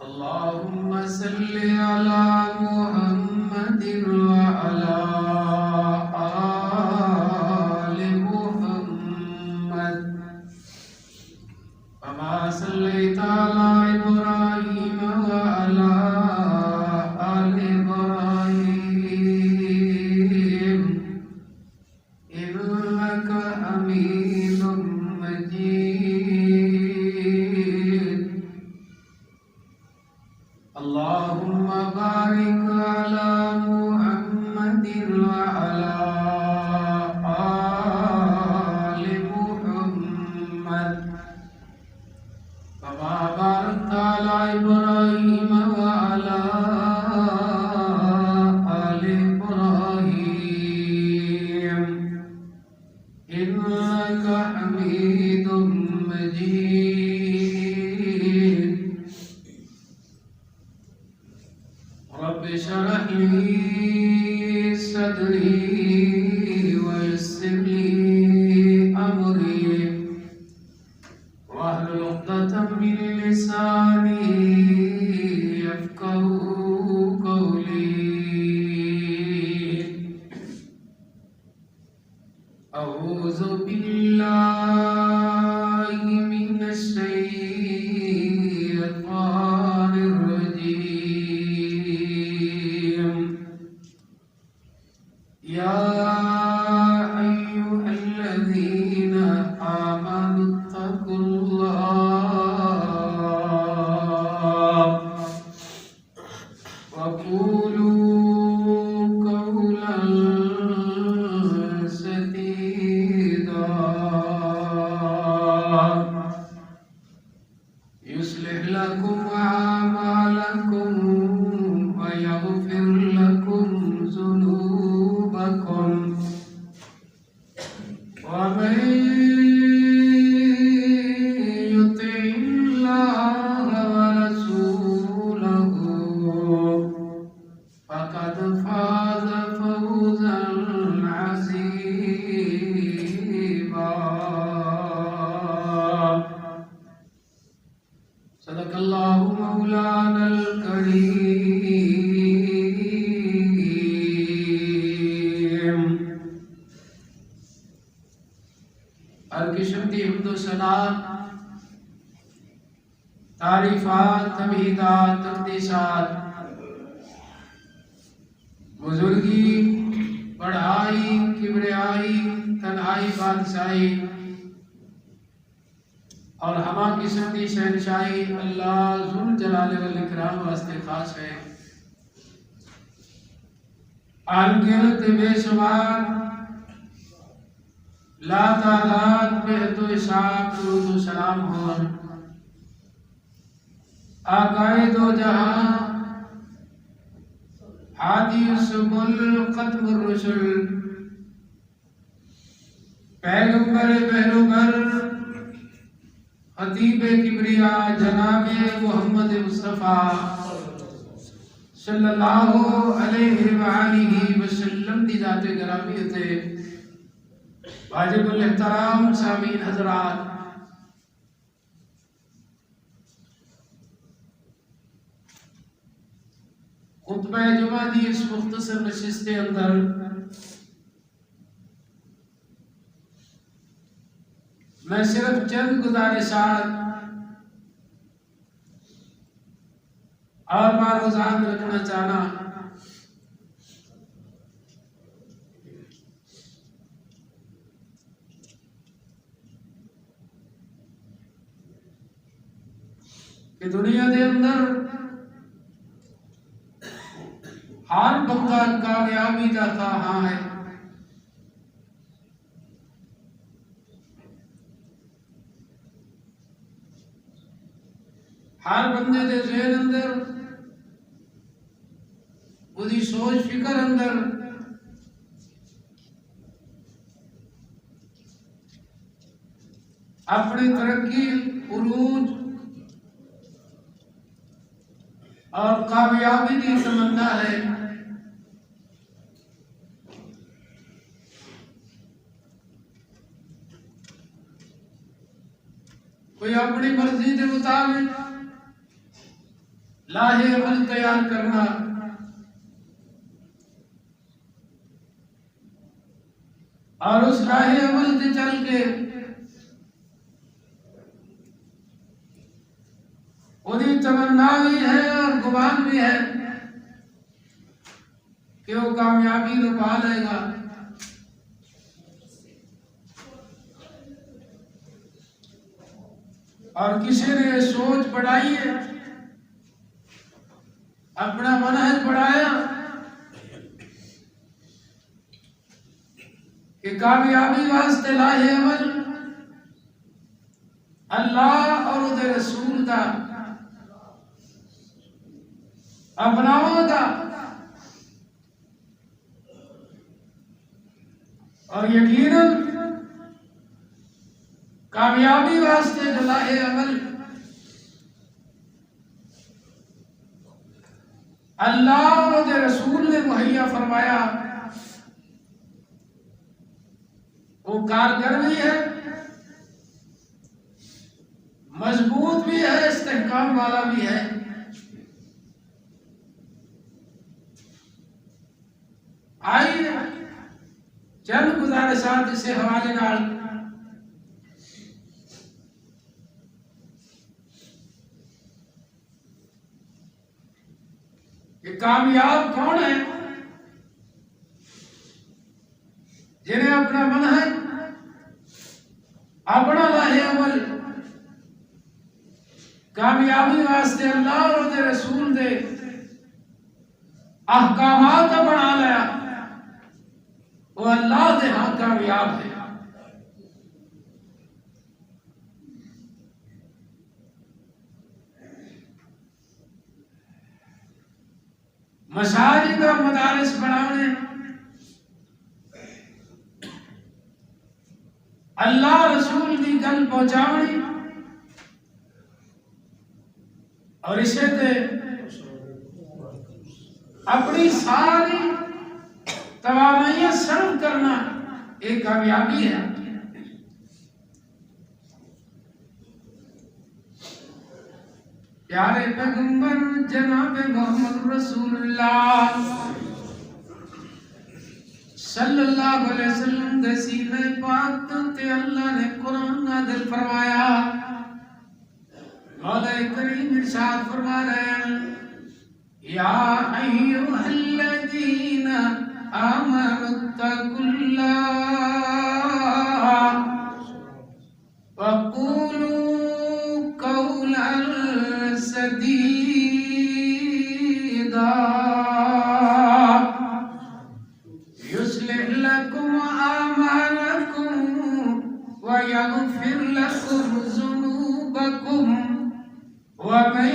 اللهم صل على محمد وعلى آل محمد كما صليت على إبراهيم وعلى آل إبراهيم إنك حميد مجيد. اللهم بارك على محمد وعلى آل محمد كما باركت على إبراهيم وعلى آل إبراهيم إنك حميد مجيد. رب اشرح لي صدري ويسر لي أمري واحلل عقدة من لساني يفقهوا قولي. أعوذ بالله من الشيطان الرجيم. يا أيها الذين آمنوا اتقوا الله وقولوا قولا سديدا يصلح لكم أعمالكم ويغفر لكم ذنوبكم ومن يطع الله ورسوله فقد فاز فوزا عظيما. صدق الله مولانا الكريم. ہر قسم کی حمد و ثنا، تعریفات، تمہیدات، تقدیسات، بزرگی، بڑھائی، کبریائی، تنہائی، بادشاہی اور ہما قسم کی شہنشاہی اللہ ذوالجلال والاکرام واسطے خاص ہے. انگنت بے شمار لا تعداد بے حد و حساب درود و سلام ہون آقائے دو جہاں، ہادی السبل، ختم الرسل، پیغمبر پہلوگر، خطیب کبریا جناب محمد مصطفیٰ صلی اللہ علیہ وآلہ وسلم دی ذات گرامیت ہے. واجب الاحترام سامعین حضرات، خطبہ جمعہ دی اس مختصر نشست اندر میں صرف چند گزارشات اور معروضات رکھنا چاہنا. کہ دنیا دے اندر ہر بندہ کامیابی دا خواہاں ہے. ہر بندے دے ذہن اندر، وہی سوچ فکر اندر اپنی ترقی، عروج اور کامیابی کی تمنا ہے. کوئی اپنی مرضی کے مطابق لاہے عمل تیار کرنا اور اس لاہے عمل سے چل کے وہی تمنا بھی ہے اور گمان بھی ہے کہ وہ کامیابی کو پا لے گا. اور کسی نے یہ سوچ بڑھائی ہے، اپنا منہج بڑھایا کہ کامیابی واسطے لاہے عمل اللہ اور اس رسول کا اپناؤں گا. اور یقیناً کامیابی واسطے جو لاہے عمل اللہ اور اس رسول نے مہیا فرمایا وہ کارگر بھی ہے، مضبوط بھی ہے، استحکام والا بھی ہے. آئیے چند گزارشات اسے حوالے نال کہ کامیاب کون ہے؟ جنہیں اپنا منہج، اپنا لاہے عمل کامیابی واسطے اللہ اور اس رسول دے احکامات بنا لیا، وہ اللہ دے ہاں کامیاب ہے. مساجد اور مدارس بنانے، اللہ رسول کی گل پہنچاونی اور اسے تے اپنی ساری توانائی صرف کرنا ایک کامیابی ہے. پیارے پیغمبر جناب محمد رسول اللہ صلی اللہ علیہ وسلم دے سینے پاک تے اللہ نے قرآن نازل فرمایا. مولا کریم ارشاد فرما رہے ہیں یا ایھا الذین آمنوا اتقوا اللہ وقولوا قولا سدیدا یصلح لکم اعمالکم ویغفر لکم ذنوبکم ومن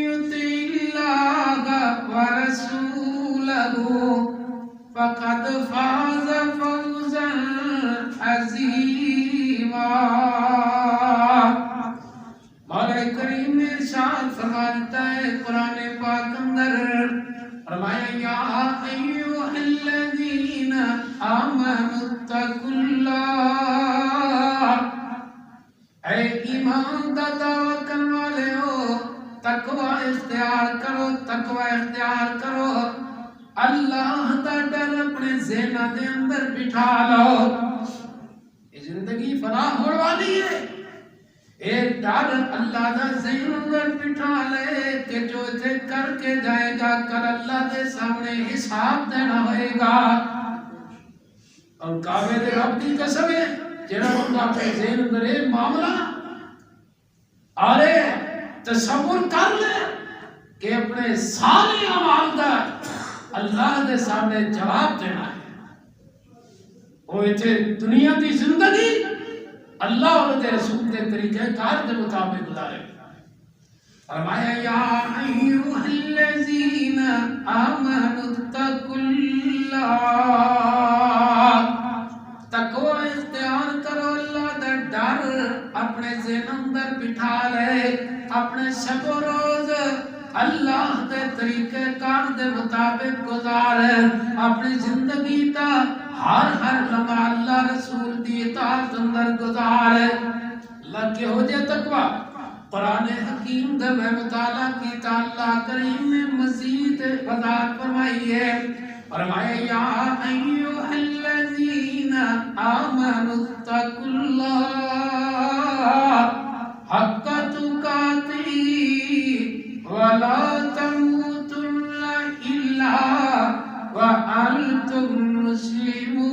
يطع الله ورسوله فقد فاز فوزا عظيما. مولا کریم نے ارشاد فرماتا ہے قرآن پاک اندر فرمایا یا ایھا الذین آمنوا اتقوا اللہ، اے ایمان دا دعویٰ کرنے والے ہو تقوی اختیار کرو، تقوی اختیار کرو. اللہ دا ڈر اپنے ذہن دے اندر بٹھا لو. یہ زندگی فنا ہونے والی ہے، اے ڈر اللہ دا ذہن اندر بٹھا لے کہ جو اتنے کر کے جائے گا کل اللہ دے سامنے حساب دینا ہوئے گا. اور کعبے دے رب کی قسم ہے جنہوں نے اپنے ذہن اندر ایک معاملہ آرے تصور کر لے کہ اپنے سارے اعمال کا اللہ دے سامنے جواب دینا ہے. وہ اتنے دنیا کی زندگی اللہ اور رسول کے طریقے کار کے مطابق گزارے. فرمایا یا ایھا الذین آمنوا اتقوا اللہ، تقوی اختیار کرو، اللہ دا ڈر اپنے ذہن اندر بٹھا لے، اپنے شب و روز اللہ دے طریقے کار دے مطابق گزارے، اپنی زندگی دا ہر لمحہ اللہ رسول دی اطاعت اندر گزارے. اللہ کے ہو جائے تقوی قرآن حکیم دا میں مطالعہ کی اللہ کریم نے مزید وضاحت فرمائی ہے فرمایا یا ایھا الذین آمنوا اتقوا اللہ حق تقاتہ ولا تموتن الا وانتم مسلمون۔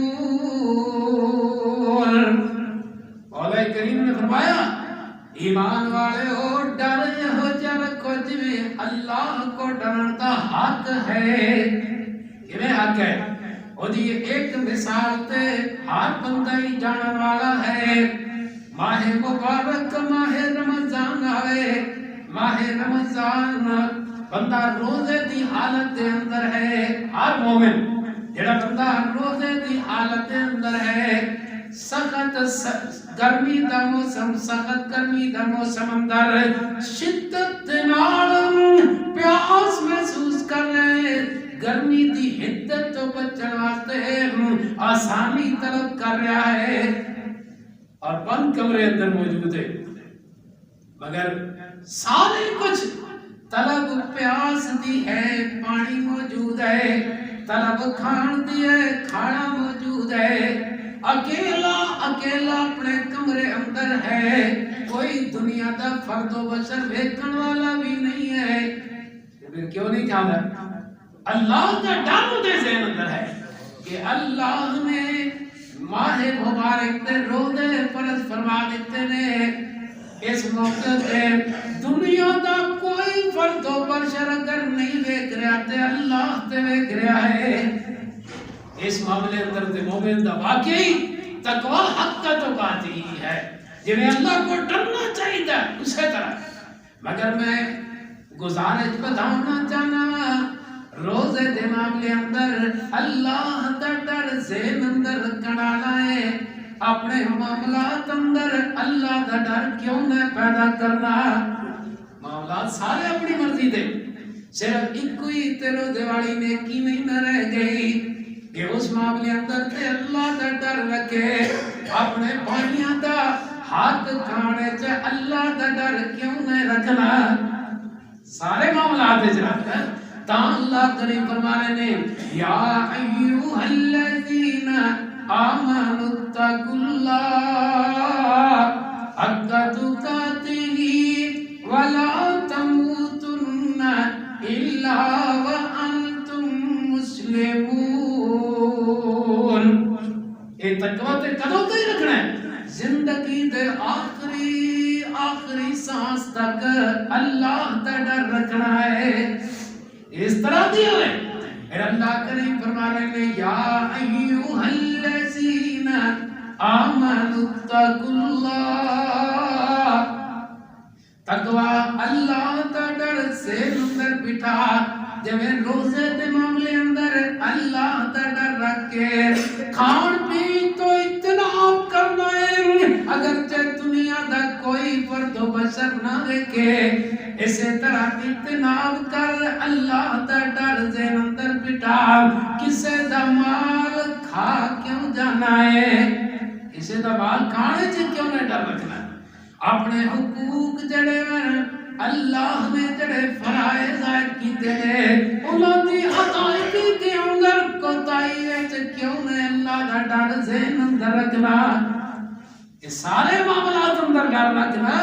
مولا کریم نے فرمایا ایمان والے ہو ڈر ہو جا رکھو جویں اللہ کو ڈرن دا حق ہے۔ کیویں حق ہے؟ او دی ایک مثال تے ہر بندہ ہی جانن والا ہے۔ ماہ مبارک ماہ رمضان آئے، ماہ رمضان بندہ روزے دی حالت دے اندر ہے۔ ہر مومن جڑا بندہ روزے دی حالت دے اندر ہے، سخت گرمی دا موسم، سخت گرمی دا موسم اندر شدت نال پیاس محسوس کر رہے، گرمی دی حدت تو بچن واسطے آسانی طلب کر رہا ہے اور بند کمرے اندر موجود ہے، مگر سارے کچھ طلب پیاس دی ہے، پانی موجود ہے، طلب کھان دی ہے، کھانا موجود ہے، اکیلا اپنے کمرے اندر ہے، کوئی دنیا دا فرد و بشر ویکھن والا بھی نہیں ہے۔ پھر کیوں نہیں چاہتا؟ اللہ کا ڈر دے ذہن اندر ہے کہ اللہ نے ماہ مبارک دے روزے فرض فرما دیتے نے۔ اس موقع تے دنیا دا کوئی فرد و بشر اگر نہیں ویکھ رہا تے اللہ تے ویکھ رہا ہے۔ اس معاملے اندر تے مومن دا واقعی تقوی حق کا تو قاتی ہے، جنہیں اللہ کو ڈرنا چاہیے اسی طرح۔ مگر میں گزارش بتانا چاہنا روزے دے معاملے اندر اللہ دا ڈر ذہن اندر رکھنا ہے، اپنے معاملات اندر اللہ دا ڈر کیوں نہ پیدا کرنا؟ معاملات سارے اپنی مرضی دے، صرف ایک کوئی تیرو دیوالی نیکی نہیں نہ رہ گئی کہ اس معاملے اندر تے اللہ دا ڈر رکھے، اپنے بھائیاں دا ہاتھ کھانے چے اللہ دا ڈر کیوں نہ رکھنا؟ سارے معاملات اجرات تا اللہ کریم فرمانے نے یا ایھا الذین آمنوا اتقوا اللہ حق تقاتہ ولا تموتن الا وانتم مسلمون۔ اے تقوی تے کدوں تک رکھنا ہے؟ زندگی دے آخری سانس تک اللہ دا ڈر رکھنا ہے۔ اس طرح دی ہوئے اے اللہ کریم فرمانے نے یا ایھا الذین آمنوا اتقوا اللہ، تقوی اللہ دا ڈر سے اندر بٹھا، جویں روزے دے معاملے اندر اللہ دا ڈر رکھ کے کھان پین تو اجتناب کرنا ہے، اگرچہ دنیا دا کوئی فرد و بشر نہ دیکھے، اسی طرح اجتناب کر اللہ دا ڈر ذہن اندر بٹھا۔ کسے دا مال کھا کیوں جانا ہے؟ کسے دا مال کھانے سے کیوں نہ ڈر رکھنا؟ اپنے حقوق جڑے اللہ نے جڑے فرائض عائد کیتے ہیں انہاں دی ادائیگی دے اندر کوتاہی وچ کیوں نہ اللہ دا ڈر ذہن اندر رکھنا؟ یہ سارے معاملات اندر گل رکھنا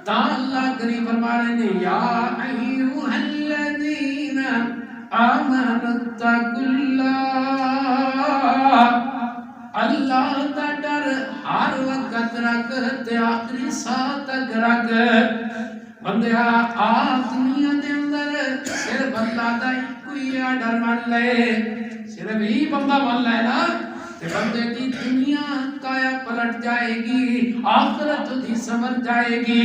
تا اللہ کریم فرمانے نے یا ایھا الذین آمنوا اتقوا اللہ، اللہ دا ڈر ہر وقت رکھ تے آخری ساہ تک رکھ۔ بندیا آپ دنیا دے اندر صرف اللہ دا کوئی ڈر مان لے، صرف ہی بندہ مان لے نا تے بندے دی دنیا کایا پلٹ جائے گی، آخرت دی سمجھ جائے گی۔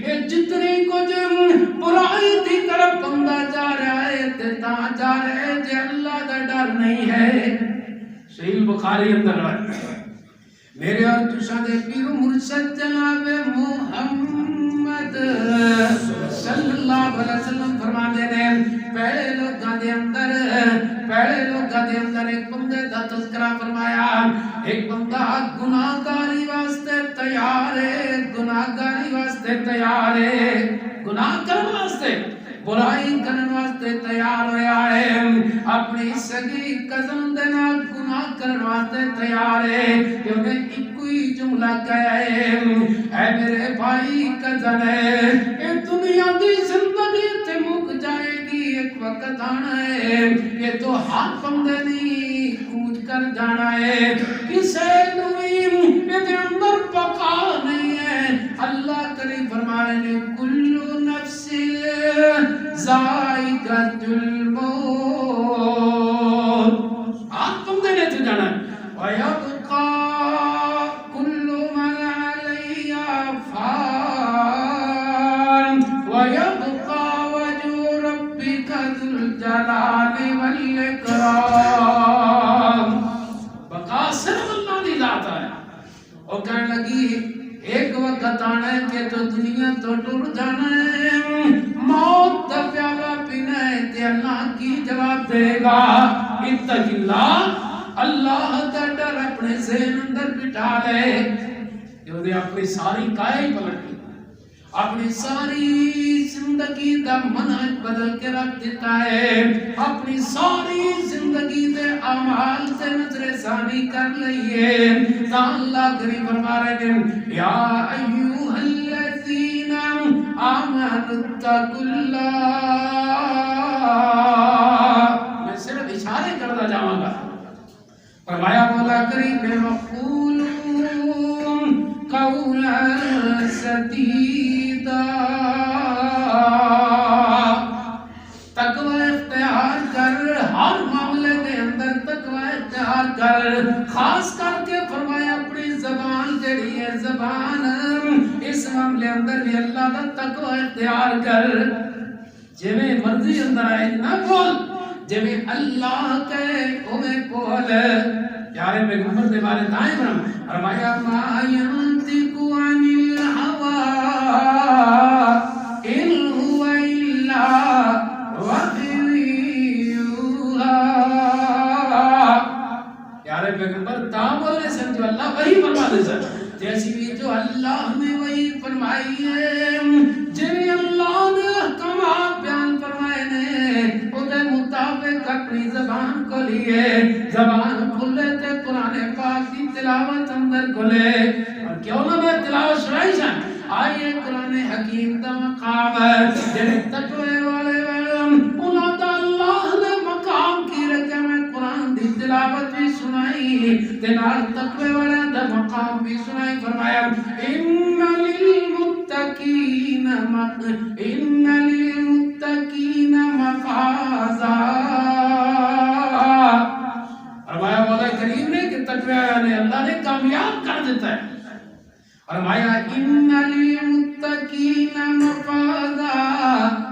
اے جتنی کچھ برائی دی طرف بندہ جا رہا ہے تے تا جا رہا ہے جے اللہ دا ڈر نہیں ہے۔ صحیح بخاری اندر میرے اور تساں دے پیر مرشد جناب محمد صلی اللہ علیہ وسلم فرماندے نے پہلے لوگاں دے اندر پہلے لوگوں دے اندر ایک بندے دا تذکرہ فرمایا، ایک بندہ گناہگاری واسطے تیار ہے، گناہگاری واسطے تیار ہے، گناہ کرنے واسطے برائی کرنے واسطے تیار ہویا ہے، اپنی سگی کزن دے نال گناہ کرنے واسطے تیار ہے، کہ انہیں ایک کوئی جملہ کہا ہے، اے میرے بھائی کزن ہے، اے دنیا دی زندگی تے مک جائے گی، ایک وقت آنا ہے، یہ تو ہاتھ بندے نہیں کوچ کر جانا ہے، کسے نویم یہ اندر بقا نہیں ہے۔ اللہ کریم فرمائے نے کل نفس ذائقۃ الموت، آپ تم دینے تو جانا ہے، وَيَبْقَى كُلُّ مَنْ عَلَيْهَا فَانٍ وَيَبْقَى وَجْهُ رَبِّكَ ذُو الْجَلَالِ وَالْإِكْرَامِ۔ بقا صرف اللہ دی ذات ہے۔ اور کہنے لگی ایک وقت آنا ہے کہ تو دنیا تو ٹر جانا ہے، موت دا پیالہ پینا ہے تے اللہ کی جواب دے گا، اتق اللہ، اللہ دا ڈر اپنے ذہن اندر بٹھا لے، کہ وہ اپنی ساری کائے پلٹ دی، اپنی ساری زندگی دا منہج بدل کے رکھ دیتا ہے، اپنی ساری زندگی دے اعمال سے نظر ثانی کر لئیے، تا اللہ کریم فرما رہے ہیں یا ایوہ الذین آمنوا اتقوا اللہ، میں صرف اشارے کرتا جاؤں گا، فرمایا مولا کریم نے وقولوا قولا سدیدا، تقوی اختیار کر، ہر معاملے کے اندر تقوی اختیار کر، خاص کر کے فرمایا اپنی زبان تیری ہے، زبان اس معاملے اندر بھی اللہ کا تقوی اختیار کر، جویں مرضی اندر آئے نہ بول، جویں اللہ کہے اوے بول، پیارے پیغمبر دے بارے دائیں فرمایا ما ينطق عن الهوى ان هو الا وحی یوحی، پیارے پیغمبر تا بولنے سے جو اللہ وحی فرما دے سر، جیسی بھی جو اللہ نے وحی فرمائی ہے، جنہیں اللہ نے احکامات بیان فرمائے نے، انہیں مطابق اپنی زبان کو لیے، زبان کھلے تے قرآن پاک کی تلاوت اندر کھلے، اور کیوں نہ میں تلاوت سنائی جائیں، آئیے قرآن حکیم دا مقام ہے، جنہیں تقوی والے انہوں دا اللہ نے مقام کی رکھے، میں قرآن دی تلاوت بھی سنائی، تنال تقوی والے دا مقام بھی سنائی، فرمایا ان للمتقین مفازا، فرمایا مولا کریم نے کہ تقوی والے اللہ نے کامیاب کر دیتا ہے، فرمایا ان للمتقین مفازا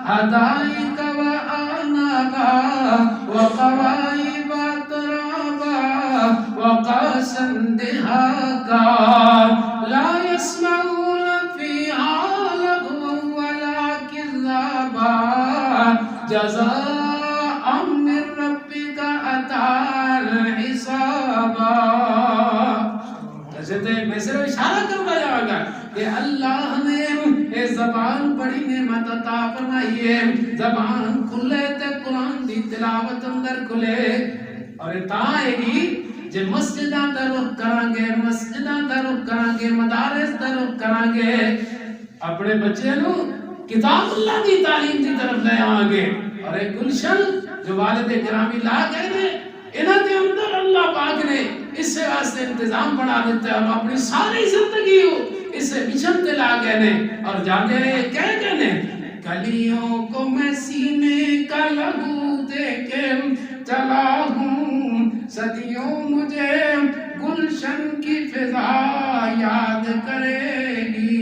حدائق وآنابا وقوائب ترابا وقاسا دہاقا لا يسمعون فيها لغوا ولا كذابا جزاء من ربك عطاء حسابا۔ میں صرف اشارہ کرتا جاؤں گا کہ اللہ نے زبان بڑی نعمت عطا فرمائی ہے، زبان کھلے تے قرآن دی تلاوت اندر کھلے، اور اتائے گی جے مسجداں دا رخ کران گے، مسجداں دا رخ کران گے، مدارس دا رخ کران گے، اپنے بچے نو کتاب اللہ دی تعلیم دی طرف لے آؤں گے، اور ایک گلشن جو والد گرامی لا گئے نے، انہاں دے اندر اللہ پاک نے اس سے واسطے انتظام بنا دیتا ہے، اور اپنی ساری زندگی اس سے مشن تے لا گئے نے، اور جانے کہہ گئے نے کلیوں کو میں سینے کا لہو دے کے چلا ہوں، صدیوں مجھے گلشن کی فضا یاد کرے گی،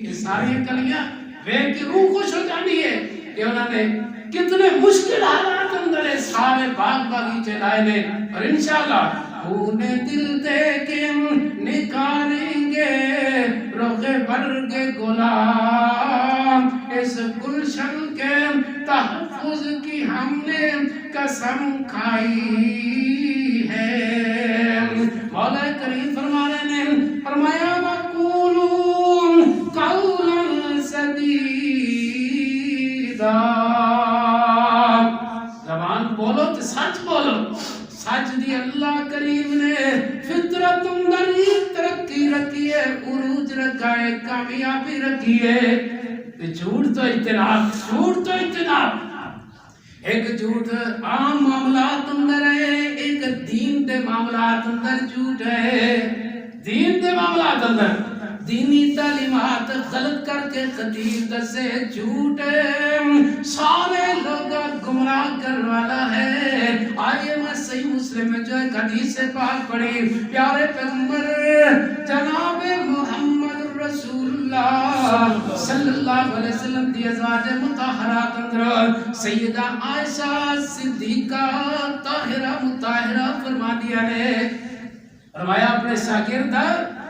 یہ ساری کلیاں دیکھ کے روح خوش ہو جانی ہے کہ انہوں نے کتنے مشکل حالات اندر سارے باغ باغیچے لائے نے، اور انشاءاللہ خون دل دے کے نکالیں گے رخ برگ گلاب، اس گلشن کے تحفظ کی ہم نے قسم کھائی ہے۔ مولا کریم فرما رہے ہیں، فرمایا وَقُولُوا قَوْلًا سَدِيدًا، زبان بولو تو سچ بولو۔ سچ دی اللہ کریم نے فطرت اندر ترقی رکھی ہے، عروج رکھا ہے، کامیابی رکھی ہے۔ جھوٹ تو اجتناب، جھوٹ تو اجتناب۔ ایک جھوٹ عام معاملات اندر ہے، ایک دین دے معاملات اندر جھوٹ ہے۔ دین دے معاملات اندر دینی تعلیمات غلط کر کے خطیب دسے جھوٹ سارے لوگ گمراہ کرنے والا ہے۔ آئیے میں صحیح مسلم میں جو ایک حدیث پاک پڑھی، پیارے پیغمبر جناب محمد رسول اللہ صلی اللہ علیہ وسلم دی ازواج مطہرات اندر سیدہ عائشہ صدیقہ طاہرہ مطہرہ فرما دیا نے، فرمایا اپنے شاگرد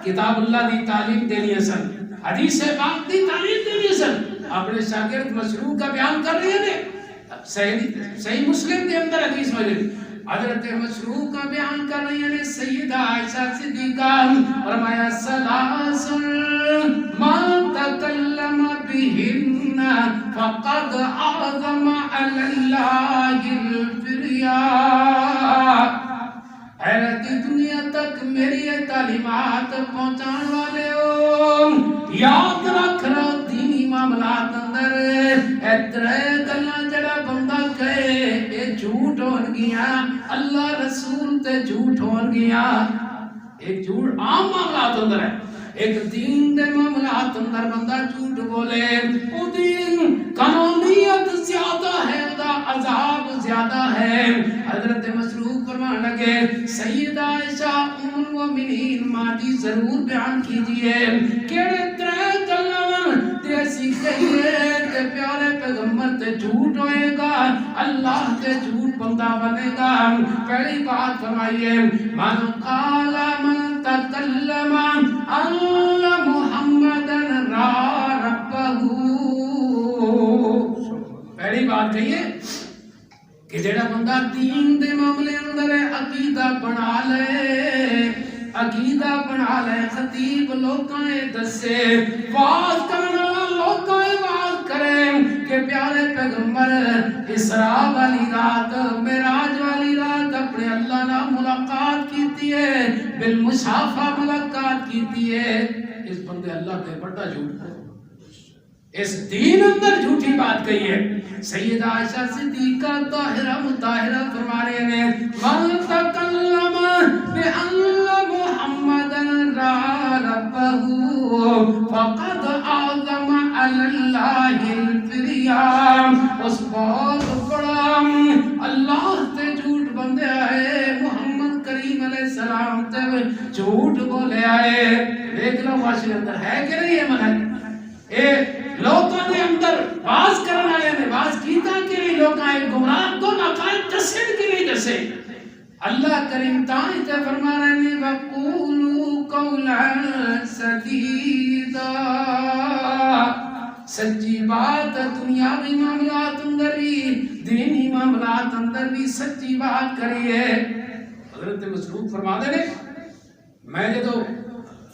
کتاب اللہ دی تعلیم دینی ہے سن، حدیث پاک دی تعلیم دینی ہے سن، اپنے شاگرد مشروع کا بیان کر رہے ہیں۔ صحیح مسلم کے اندر حدیث موجود، حضرت مشروع کا بیان کر رہی ہیں سیدہ عائشہ صدیقہ، فرمایا ثلاث من تکلم بہن فقد اعظم علی اللہ الفریا۔ حیرت دنیا تک میری یہ تعلیمات پہنچان والے ہو، یاد رکھ رہا دینی معاملات اندر اترے گلاں جڑا بندہ کہے اے جھوٹ ہون گیا، اللہ رسول تے جھوٹ ہون گیا۔ ایک جھوٹ عام معاملات اندر ہے، ایک دین دے معاملات اندر بندہ جھوٹ بولے، او دین قانونیت زیادہ ہے، دا عذاب زیادہ ہے۔ حضرت مسروق فرمان لگے سیدہ عائشہ ام المؤمنین ماضی ضرور بیان کیجئے کیڑے ترے گلاں تے اسی کہیے کہ پیارے پیغمبر تے جھوٹ ہوئے گا، اللہ تے جھوٹ بندہ بنے گا۔ پہلی بات فرمائیے من قال من تکلم ان محمدن را ربہ، پہلی بات کہیے کہ جڑا بندہ دین دے معاملے اندر عقیدہ بنا لے، عقیدہ بنا لے، خطیب لوکاں دسے، واز کرنا لوکاں واز کرے کہ پیارے پیغمبر اسراء والی رات معراج والی رات اپنے اللہ نال ملاقات کیتی ہے، بالمصافہ ملاقات کیتی ہے، اس بندے اللہ تے بڑا جھوٹ ہے، اس دین اندر جھوٹی بات کہی ہے۔ سیدہ عائشہ صدیقہ طاہرہ مطہرہ فرما رہے ہیں من تکلم بأن محمدن را ربہ فقد اعظم علی اللہ الفریا، اس بہت بڑا اللہ تے جھوٹ بندے آئے، محمد کریم علیہ السلام تے جھوٹ بولے آئے۔ دیکھ لو معاشرے اندر ہے کہ نہیں ہے منہ اے لوگوں نے اندر باز کرنا آیا نے باز کیتا کہ نہیں لوگاں ایک گمراہ کو نقائد جسد کی نہیں جسے اللہ کریم تائیں تے فرما رہے ہیں وَقُولُوا قَوْلًا سَدِيدًا، سچی بات دنیاوی معاملات اندر بھی دینی معاملات اندر بھی سچی بات کریے۔ حضرت مسروق فرما دے رہے میں جدو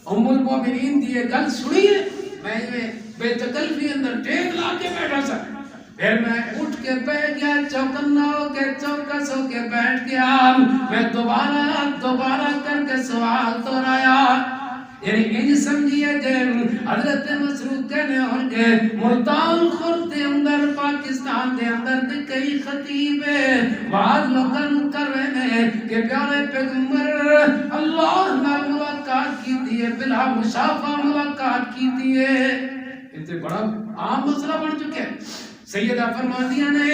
ام المؤمنین دیئے گل سنی ہے، میں بے تکلفی اندر ٹیک لا کے بیٹھا سا، پھر میں اٹھ کے بیٹھ گیا، چوکنا ہو کے چوکس ہو کے بیٹھ گیا، میں دوبارہ کر کے سوال دہرایا، یعنی انج سمجھیے کہ حضرت مسروق کہنے ہوں گے ملتان خورد دے اندر پاکستان دے اندر دے کئی خطیب بعض لوگن کر رہے ہیں کہ پیارے پیغمبر اللہ نال ملاقات کی دیئے بلا مشافہ ملاقات کی دیئے، یہ بڑا عام مسئلہ بن چکے ہیں۔ سیدہ فرما دیا نے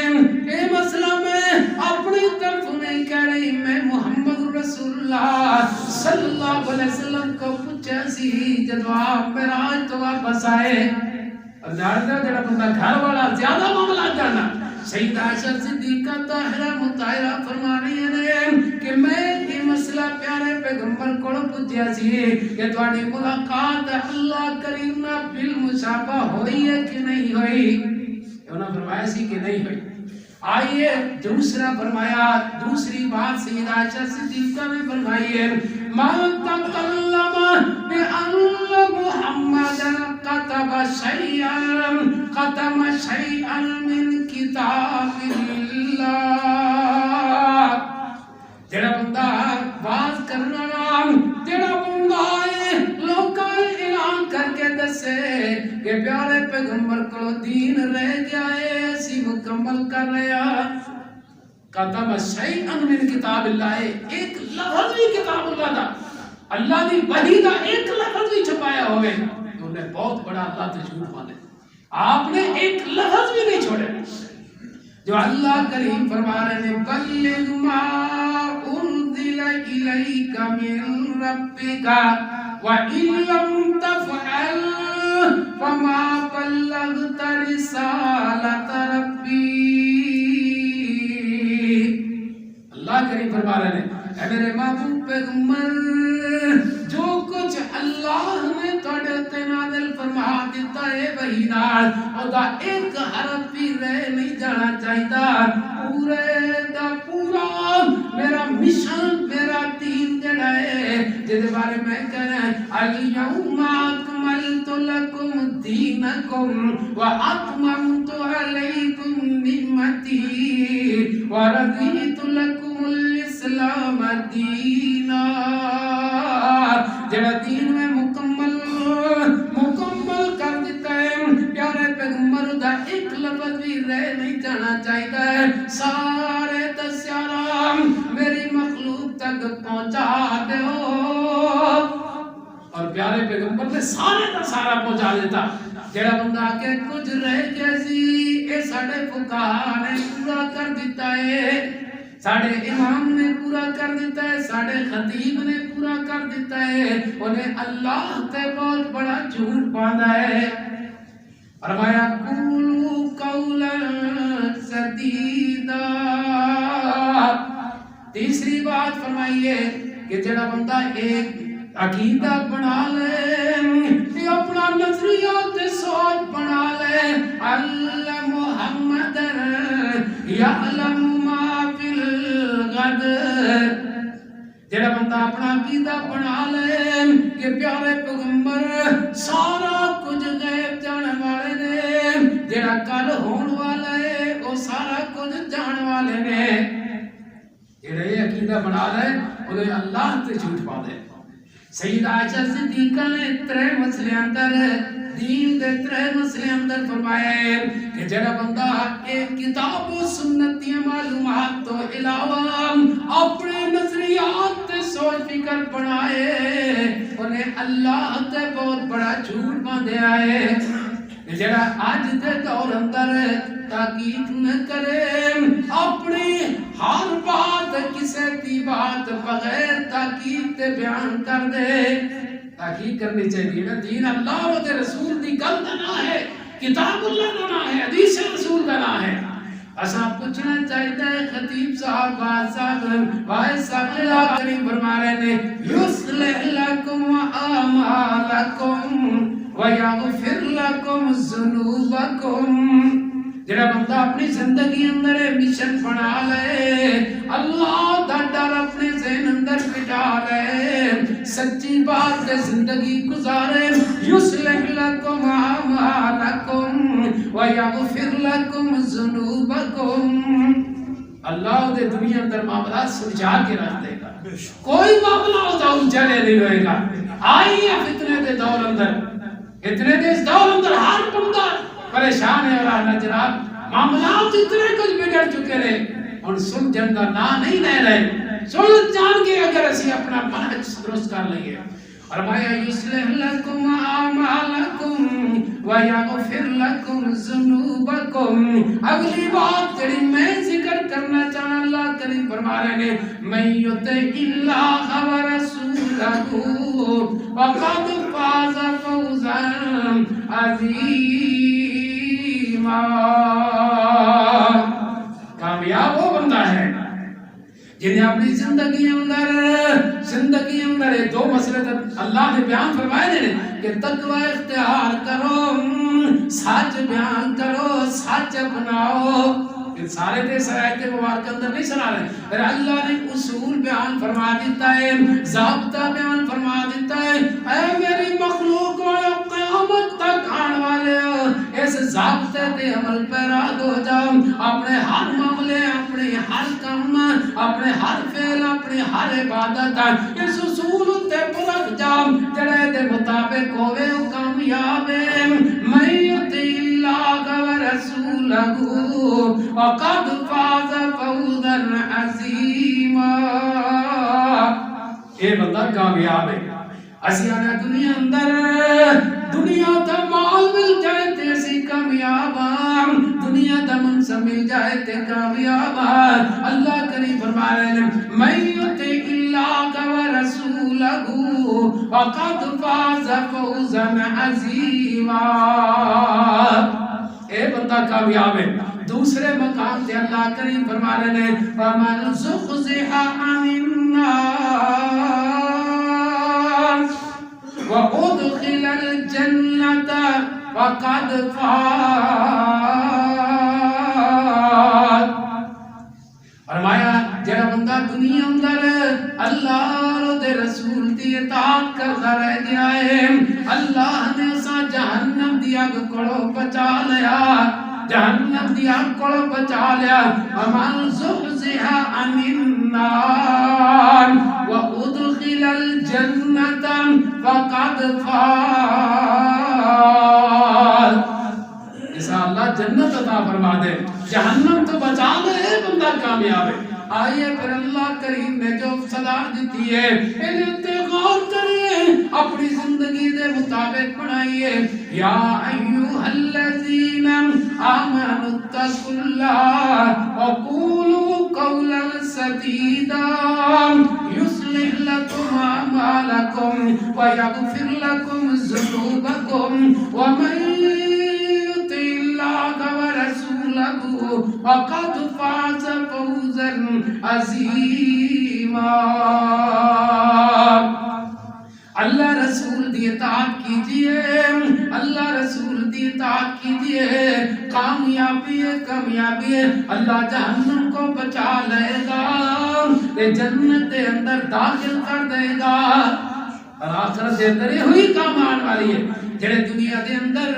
اے مسئلہ میں اپنی طرف نہیں کہہ رہی، میں محمد رسول اللہ صلی اللہ علیہ وسلم کو پوچھا سی جدو آپ معراج تو واپس آئے، جاندہ جڑا بندہ گھر والا زیادہ معاملہ جانا، سیدہ عائشہ صدیقہ طاہرہ مطہرہ فرما رہی ہیں کہ میں یہ مسئلہ پیارے پیغمبر کو پوچھا سی کہ تواڈی ملاقات اللہ کریم نال بالمشافہ ہوئی ہے کہ نہیں ہوئی، انہوں نے فرمایا سی کہ نہیں ہوئی۔ آئیے دوسرا فرمایا، دوسری بات سیدہ عائشہ صدیقہ نے فرمائی ہے، ما تکلم بأن محمد ختم شیئا من کتاب اللہ۔ جڑا بندہ باز کرنا نام، جڑا بندہ لوکاں اعلان کر کے دسے کہ پیارے پیغمبر کو دین رہ گیا ہے اسی مکمل کر رہا، کتب شیئا من کتاب اللہ، ایک لفظ بھی کتاب اللہ دا، اللہ دی وحی دا ایک لفظ بھی چھپایا ہوئے تو انہیں بہت بڑا اللہ تے جھوٹ مانے۔ آپ نے ایک لفظ بھی نہیں چھوڑے۔ جو اللہ کریم فرما رہے ہیں بلغ ما انزل الیک من ربک وَإِن لَّمْ تَفْعَلْ فَمَا بَلَّغْتَ رِسَالَةَ رَبِّكَ۔ اللہ کریم فرما رہے ہیں اے میرے محبوب پیغمبر، جو کچھ اللہ نے تھوڑے تے نازل فرما دیتا ہے وہی نال اودا ایک حرف بھی رہ نہیں جانا چاہیے، پورے دا پورا میرا مشن، میرا دین جڑا ہے جس بارے میں کہنا ہے الیوم اکملت لکم دینکم واتممت علیکم نعمتی ورضیت لکم الاسلام دینا۔ جڑا دین میں مکمل کر دیتا ہے، پیارے پیغمبر دا ایک لفظ بھی رہ نہیں جانا چاہیے، سارے دسیارا میری مخلوق تک پہنچا دے ہو، اور پیارے پیغمبر نے سارے دا سارا پہنچا دیتا۔ جڑا بندہ کہ کچھ رہ گیا سی اے ساڑے فقہاء نے پورا کر دیتا ہے، ساڑے امام نے پورا کر دیتا ہے، ساڑے خطیب نے پورا کر دیتا ہے، انہیں اللہ تے بہت بڑا جھوٹ باندھا ہے۔ فرمایا قولوا قولا سدیدا۔ تیسری بات فرمائیے کہ جڑا بندہ ایک عقیدہ بنا لے، اپنا نظریات سوچ بنا لے، اللہ محمد یعلم ما فی الغد، جڑا بندہ اپنا عقیدہ بنا لے کہ پیارے پیغمبر سارا کچھ غیب جانے والے نے، جڑا کل ہون والا ہے وہ سارا کچھ جان والے نے، جڑا یہ عقیدہ بنا لے انہیں اللہ تے جھوٹ پا دے۔ سیدہ عائشہ صدیقہ نے ترے مسئلے اندر دین دے ترے مسئلے اندر فرمایا ہے کہ جڑا بندہ ایک کتاب و سنتی معلومات تو علاوہ اپنے نظریات تے سوچ فکر بنائے انہیں اللہ تے بہت بڑا جھوٹ باندھے آئے۔ جڑا آج دے دور اندر تحقیق نہ کرے، اپنی ہر بات کسے دی بات بغیر تحقیق تے بیان کر دے، تحقیق کرنی چاہیے نا۔ دین اللہ و دے رسول دی گل دا نہ ہے، کتاب اللہ دا نہ ہے، حدیث رسول دا نہ ہے۔ اساں پوچھنا چاہیے خطیب صاحب بھائی صاحب اللہ کریم فرما رہے نے یصلح لکم اعمالکم وَيَغْفِرْ لَكُمْ ذُنُوبَكُمْ۔ جڑا بندہ اپنی زندگی اندر مشن بنا لے، اللہ دا ڈر اپنے ذہن اندر بٹھا لے، سچی بات سے زندگی گزارے، یصلح لکم اعمالکم وَيَغْفِرْ لَكُمْ ذُنُوبَكُمْ، اللہ دے دنیا اندر معاملات سلجھا کے رکھ دے گا، کوئی معاملہ ہوتا اجڑے نہیں ہوئے گا۔ آئیے فتنے دے دور اندر، اتنے دیس دور اندر ہر بندہ پریشان ہے، اور آنا جناب معاملات اتنے کچھ بگڑ چکے رہے، اور سن جنگا نا نہیں رہ رہے، سن جان کے اگر اسی اپنا منحج درست کر لئے۔ فرمایا یصلح لکم اعمالکم ویغفر لکم ذنوبکم۔ اگلی بات جڑی میں ذکر کرنا چاہنا، اللہ کریم فرما رہے ہیں من یطع اللہ ورسولہ فقد فاز فوزا عظیما۔ کامیاب وہ بندہ ہے جنہیں اپنی زندگی اندر دو مسئلے اللہ نے بیان فرمائے دے کہ تقوی اختیار کرو، سچ بیان کرو، سچ اپناؤ۔ سارے دے آیت مبارک اندر نہیں سنا رہے، پھر اللہ نے اصول بیان فرما دیتا ہے، ضابطہ بیان فرما دیتا ہے، اے میری مخلوق والو قیامت تک آنے والے اس ضابطے تے عمل پیرا ہو جاؤ، اپنے ہر معاملے، اپنے ہر کام، اپنے ہر فعل، اپنی ہر عبادت اس اصول تے پرکھ جاؤ جڑے دے مطابق ہوئے کامیاب میں یطیع اللہ ورسولہ وقد فاز فوزا عظیما۔ اے بندہ کامیاب ہے، اسی آنے دنیا اندر دنیا دا مال مل جائے تے اسی کامیاب، دنیا دا منصب مل جائے تے کامیاب۔ اللہ کریم فرما رہے ہیں من یطیع اللہ ورسولہ فقد فاز فوزا عظیما۔ اے بندہ کامیاب ہے۔ دوسرے مقام تے اللہ کریم فرما رہے ہیں فمن زحزح عن النار وَأُدْخِلَ الْجَنَّةَ فَقَدْ فَازَ۔ فرمایا جڑا بندہ دنیا اندر اللہ اور دے رسول دی اطاعت کرتا رہ گیا ہے، اللہ نے اسا جہنم دی اگ کولوں بچا لیا، جہنم دی اگ کولوں بچا لیا۔ وَمَنْ زُحْزِحَ عَنِ النَّارِ وَأُدْخِلَ الْجَنَّةَ فَقَدْ فَازَ۔ اسا اللہ جنت عطا فرما دے، جہنم تو بچا لے، بندہ کامیاب ہے۔ آئیے پھر اللہ کریم نے جو صدا دیتی ہے انہیں غور کریے، اپنی زندگی دے مطابق بنائیے۔ یا ایوہ الذین آمنوا اتقوا اللہ وقولوا قولا سدیدا یصلح لکم اعمالکم ویغفر لکم ذنوبکم ومن یطع اللہ ورسولہ فقد فاز فوزا عظیما۔ اللہ رسول دی اطاعت کیجئے، اللہ رسول دی اطاعت کیجئے، کامیابی ہے، کامیابی ہے۔ اللہ جہنم کو بچا لے گا، جنت دے اندر داخل کر دے گا، اور آخرت دے اندر یہ ہوئی کام آنے والی ہے جڑے دنیا دے اندر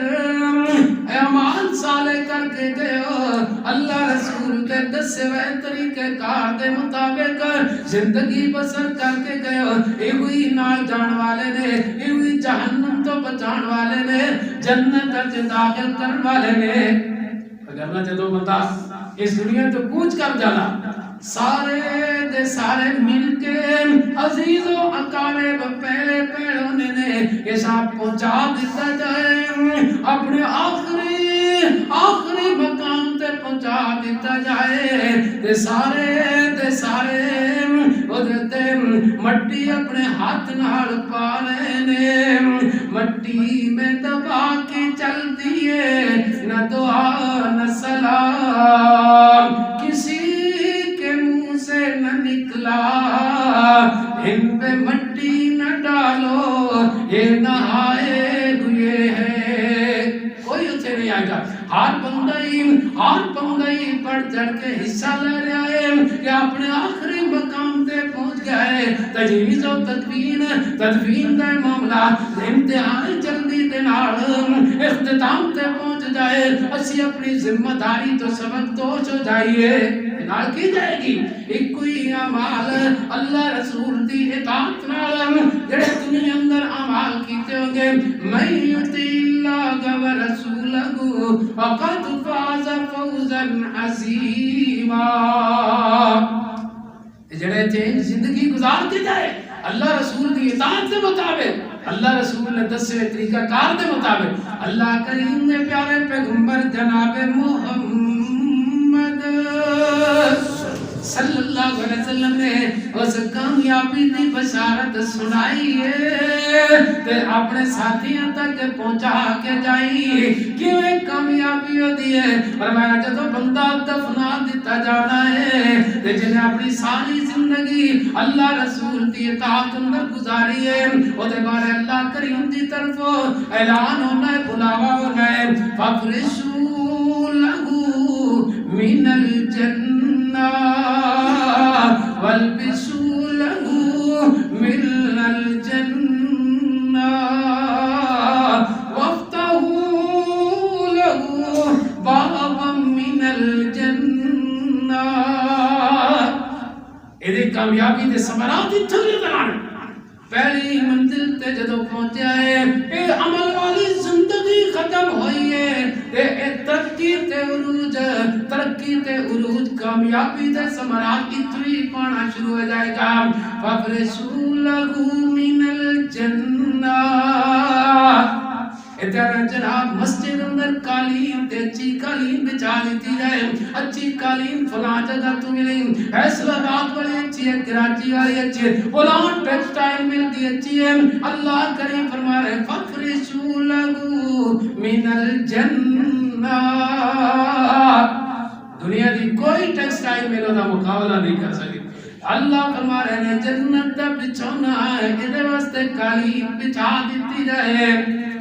اعمال صالح کر کے گئے ہو، اللہ رسول کے دسے ہوئے طریقے کار دے مطابق زندگی بسر کر کے گئے ہو، یہ ہوئی نال جان والے نے، یہ ہوئی جہنم تو بچان والے نے، جنت اچ داخل کرن والے نے۔ اگر نہ جدو بندہ اس دنیا تو کوچ کر جانا، سارے دے سارے مل کے عزیز و اقارب پہلے پیڑوں نے یہ سب پہنچا دیتا جائے، اپنے آخری مقام تے پہنچا دیتا جائے، دے سارے وہ دیتے مٹی اپنے ہاتھ نال پا رہے نے، مٹی میں دبا کے چل دیے، نہ دعا نہ سلام کسی کے منہ سے نہ نکلا، ان پہ مٹی نہ ڈالو یہ نہائے ہوئے ہیں، کوئی اسے نہیں آئے گا۔ ہر بندائی پڑھ چڑھ کے حصہ لے رہا ہے کہ اپنے آخری مقام تے پہنچ گئے، تجویز و تدفین دے معاملہ امتحان جلدی دے نال اختتام تے پہنچ جائے، اسی اپنی ذمہ داری تو سبق توش ہو جائیے، نال کی جائے گی ایک کوئی اعمال اللہ رسول دی اطاعت نال جڑے دنیا اندر اعمال کیتے ہوں گے، من یطع اللہ ورسولہ فقد فاز فوزا عظیما۔ جڑے چینج زندگی گزار کے جائے اللہ رسول دی اطاعت کے مطابق، اللہ رسول نے دسے طریقہ کار کے مطابق، اللہ کریم نے پیارے پیغمبر جناب محمد صلی اللہ علیہ وسلم نے اس کامیابی دی بشارت سنائی ہے تے اپنے ساتھیاں تک پہنچا کے جائی، کیوں ایک کامیابی ہوتی ہے؟ فرمایا جدو بندہ دفنا دیتا جانا ہے تے جنہیں اپنی ساری زندگی اللہ رسول دی اطاعت اندر گزاری ہے، وہ دے بارے اللہ کریم دی طرف اعلان ہونا ہے، بلاوا ہونا ہے، فَفْرِشُوا لَهُ مِنَ کامیابی دے ثمرات اتھوں نظر آنے پہلی منزل تے جدو پہنچیا ہے اے عمل والی زندگی ختم ہوئی ہے اے ترقی تے عروج کامیابی تے ثمرات اتھویں پانا شروع ہو جائے گا فَفْرِشُوا لَهُ مِنَ الْجَنَّةِ ادھر جناب مسجد اندر قالین تے اچھی قالین بچا لیتی جائے اچھی قالین فلاں جگہ تو ملیں فیصلہ باد والی اچھی ہے کراچی والی اچھی ہے فلاں ٹیکسٹائل ملتی اچھی ہے اللہ کریم فرما رہے فَفْرِشُوا لَهُ مِنَ الْجَنَّةِ دنیا دی کوئی ٹیکسٹائل ملو دا مقابلہ نہیں کر سکے اللہ فرما رہے ہیں جنت دا بچھونا ہے ادھے واسطے قالین بچھا دیتی جائے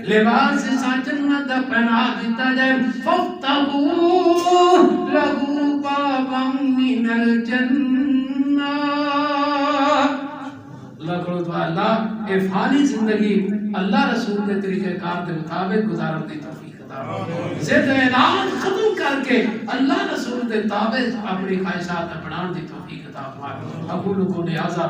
لباس سا جنت دا پہنا دیتا جائے فَافْتَحُوا لَهُ بَابًا مِنَ الْجَنَّةِ اللہ کرو دعا اللہ اے فانی زندگی اللہ رسول کے طریقہ کار دے مطابق گزارن دی توفیق عطا زد اعلان ختم کر کے اللہ رسول دے تابع اپنی خواہشات اپنان دی توفیق عطا فرمائے اقول کو لہذا